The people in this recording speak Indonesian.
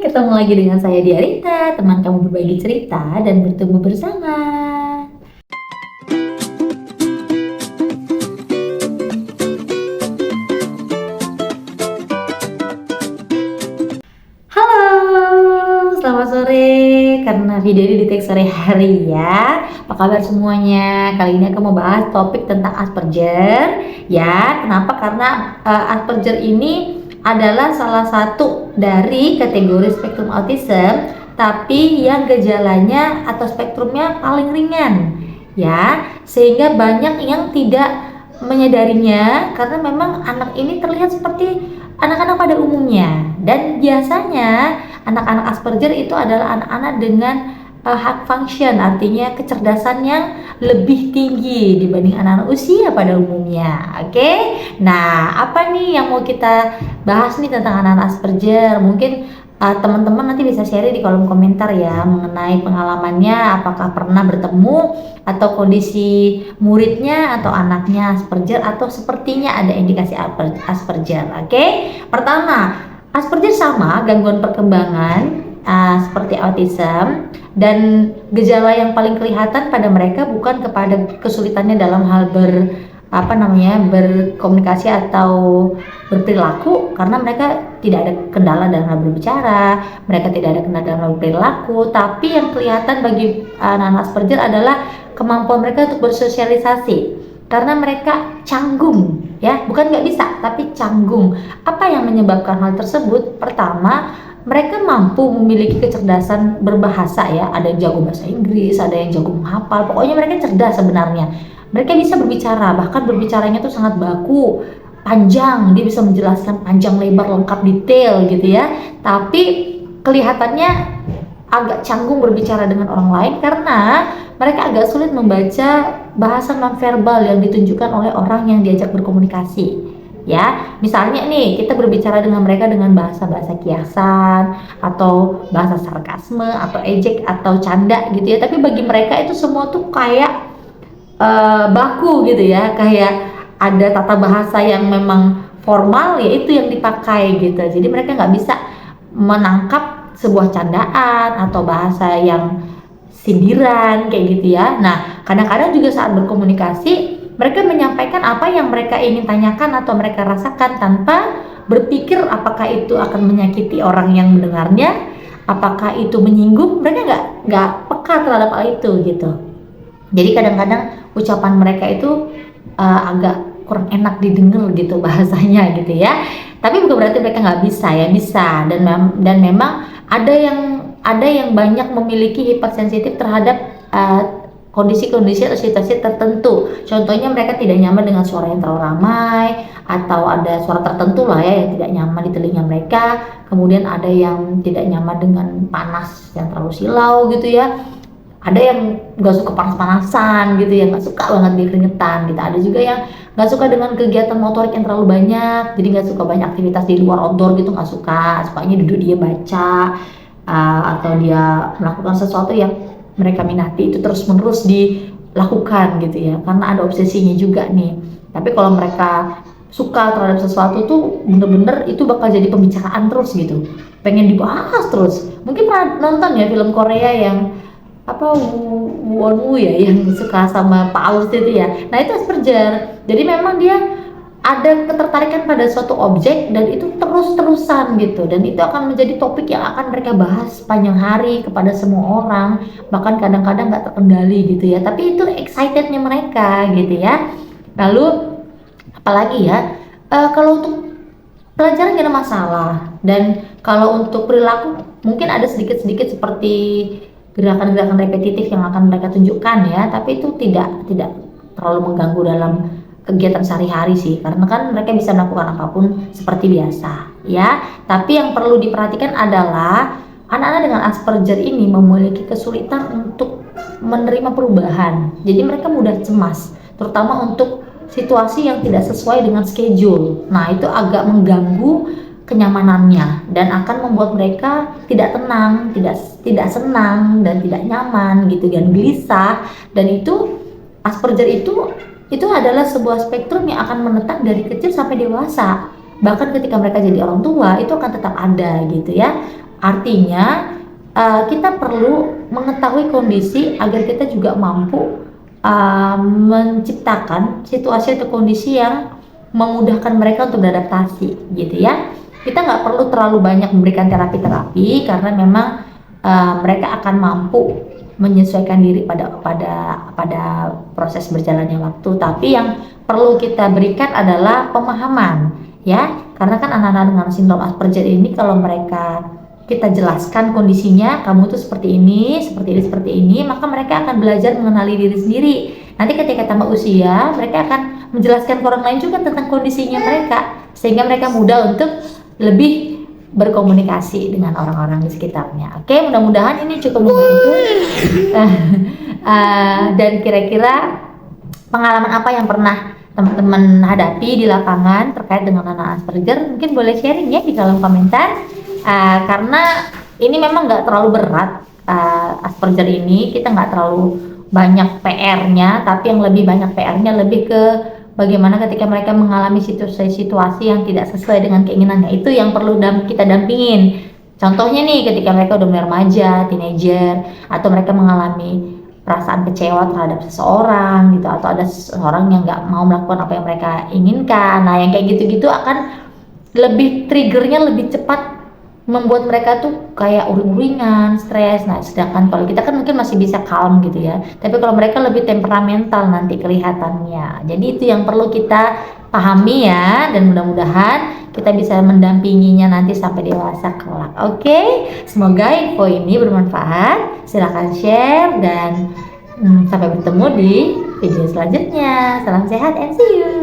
ketemu lagi dengan saya Diarita, teman kamu berbagi cerita dan bertemu bersama. Halo, selamat sore. Karena video ini di-tag sore hari ya. Apa kabar semuanya? Kali ini aku mau bahas topik tentang Asperger. Ya, kenapa? Karena Asperger ini adalah salah satu dari kategori spektrum autism, tapi yang gejalanya atau spektrumnya paling ringan, ya, sehingga banyak yang tidak menyadarinya karena memang anak ini terlihat seperti anak-anak pada umumnya. Dan biasanya anak-anak Asperger itu adalah anak-anak dengan high function, artinya kecerdasan yang lebih tinggi dibanding anak-anak usia pada umumnya. Oke, nah apa nih yang mau kita bahas nih tentang anak-anak Asperger? Mungkin teman-teman nanti bisa share di kolom komentar ya mengenai pengalamannya, apakah pernah bertemu atau kondisi muridnya atau anaknya Asperger atau sepertinya ada indikasi Asperger. Oke, pertama, Asperger sama gangguan perkembangan seperti autism, dan gejala yang paling kelihatan pada mereka bukan kepada kesulitannya dalam hal berkomunikasi atau berperilaku, karena mereka tidak ada kendala dalam hal berbicara, mereka tidak ada kendala dalam hal berperilaku, tapi yang kelihatan bagi anak Asperger adalah kemampuan mereka untuk bersosialisasi, karena mereka canggung ya, bukan nggak bisa tapi canggung. Apa yang menyebabkan hal tersebut? Pertama, mereka mampu memiliki kecerdasan berbahasa ya, ada yang jago bahasa Inggris, ada yang jago menghafal, pokoknya mereka cerdas sebenarnya. Mereka bisa berbicara, bahkan berbicaranya tuh sangat baku, panjang, dia bisa menjelaskan panjang lebar lengkap detail gitu ya. Tapi kelihatannya agak canggung berbicara dengan orang lain karena mereka agak sulit membaca bahasa nonverbal yang ditunjukkan oleh orang yang diajak berkomunikasi. Ya, misalnya nih kita berbicara dengan mereka dengan bahasa-bahasa kiasan atau bahasa sarkasme atau ejek atau canda gitu ya, tapi bagi mereka itu semua tuh kayak baku gitu ya, kayak ada tata bahasa yang memang formal ya itu yang dipakai gitu. Jadi mereka nggak bisa menangkap sebuah candaan atau bahasa yang sindiran kayak gitu ya. Nah, kadang-kadang juga saat berkomunikasi mereka menyampaikan apa yang mereka ingin tanyakan atau mereka rasakan tanpa berpikir apakah itu akan menyakiti orang yang mendengarnya, apakah itu menyinggung. Mereka nggak peka terhadap hal itu gitu. Jadi kadang-kadang ucapan mereka itu agak kurang enak didengar gitu bahasanya gitu ya. Tapi bukan berarti mereka nggak bisa ya, bisa. Dan memang ada yang banyak memiliki hipersensitif terhadap kondisi-kondisi atau situasi tertentu. Contohnya mereka tidak nyaman dengan suara yang terlalu ramai, atau ada suara tertentu lah ya yang tidak nyaman di telinga mereka. Kemudian ada yang tidak nyaman dengan panas yang terlalu silau gitu ya. Ada yang nggak suka panas-panasan gitu ya, nggak suka banget di keringetan gitu. Ada juga yang nggak suka dengan kegiatan motorik yang terlalu banyak, jadi nggak suka banyak aktivitas di luar outdoor gitu, nggak suka. Sukanya duduk dia baca atau dia melakukan sesuatu yang mereka minati itu terus-menerus dilakukan gitu ya, karena ada obsesinya juga nih. Tapi kalau mereka suka terhadap sesuatu tuh bener-bener itu bakal jadi pembicaraan terus gitu, pengen dibahas terus. Mungkin pernah nonton ya film Korea yang Wonwoo ya, yang suka sama paus itu ya. Nah itu Asperger. Jadi memang dia ada ketertarikan pada suatu objek dan itu terus-terusan gitu, dan itu akan menjadi topik yang akan mereka bahas sepanjang hari kepada semua orang, bahkan kadang-kadang nggak terkendali gitu ya, tapi itu excitednya mereka gitu ya. Lalu apalagi ya, kalau untuk pelajaran gak ada masalah, dan kalau untuk perilaku mungkin ada sedikit-sedikit seperti gerakan-gerakan repetitif yang akan mereka tunjukkan ya, tapi itu tidak terlalu mengganggu dalam kegiatan sehari-hari sih, karena kan mereka bisa melakukan apapun seperti biasa ya. Tapi yang perlu diperhatikan adalah anak-anak dengan Asperger ini memiliki kesulitan untuk menerima perubahan. Jadi mereka mudah cemas, terutama untuk situasi yang tidak sesuai dengan schedule. Nah itu agak mengganggu kenyamanannya dan akan membuat mereka tidak tenang, tidak senang dan tidak nyaman gitu, dan gelisah. Dan itu Asperger itu adalah sebuah spektrum yang akan menetap dari kecil sampai dewasa. Bahkan ketika mereka jadi orang tua itu akan tetap ada gitu ya. Artinya kita perlu mengetahui kondisi agar kita juga mampu menciptakan situasi atau kondisi yang memudahkan mereka untuk beradaptasi gitu ya. Kita nggak perlu terlalu banyak memberikan terapi-terapi karena memang mereka akan mampu menyesuaikan diri pada proses berjalannya waktu. Tapi yang perlu kita berikan adalah pemahaman ya, karena kan anak-anak dengan sindrom Asperger ini kalau mereka kita jelaskan kondisinya, kamu tuh seperti ini, maka mereka akan belajar mengenali diri sendiri. Nanti ketika tambah usia, mereka akan menjelaskan ke orang lain juga tentang kondisinya mereka, sehingga mereka mudah untuk lebih berkomunikasi dengan orang-orang di sekitarnya. Oke, mudah-mudahan ini cukup membantu. Dan kira-kira pengalaman apa yang pernah teman-teman hadapi di lapangan terkait dengan anak Asperger, mungkin boleh sharing ya di kolom komentar. Karena ini memang nggak terlalu berat, Asperger ini kita nggak terlalu banyak PR-nya, tapi yang lebih banyak PR-nya lebih ke bagaimana ketika mereka mengalami situasi-situasi yang tidak sesuai dengan keinginannya, itu yang perlu kita dampingin. Contohnya nih ketika mereka udah mulai remaja, teenager, atau mereka mengalami perasaan kecewa terhadap seseorang gitu, atau ada seseorang yang nggak mau melakukan apa yang mereka inginkan. Nah yang kayak gitu-gitu akan lebih triggernya lebih cepat membuat mereka tuh kayak uring-uringan, stres. Nah sedangkan kalau kita kan mungkin masih bisa calm gitu ya, tapi kalau mereka lebih temperamental nanti kelihatannya. Jadi itu yang perlu kita pahami ya, dan mudah-mudahan kita bisa mendampinginya nanti sampai dewasa kelak. Oke, semoga info ini bermanfaat. Silahkan share dan sampai bertemu di video selanjutnya. Salam sehat and see you.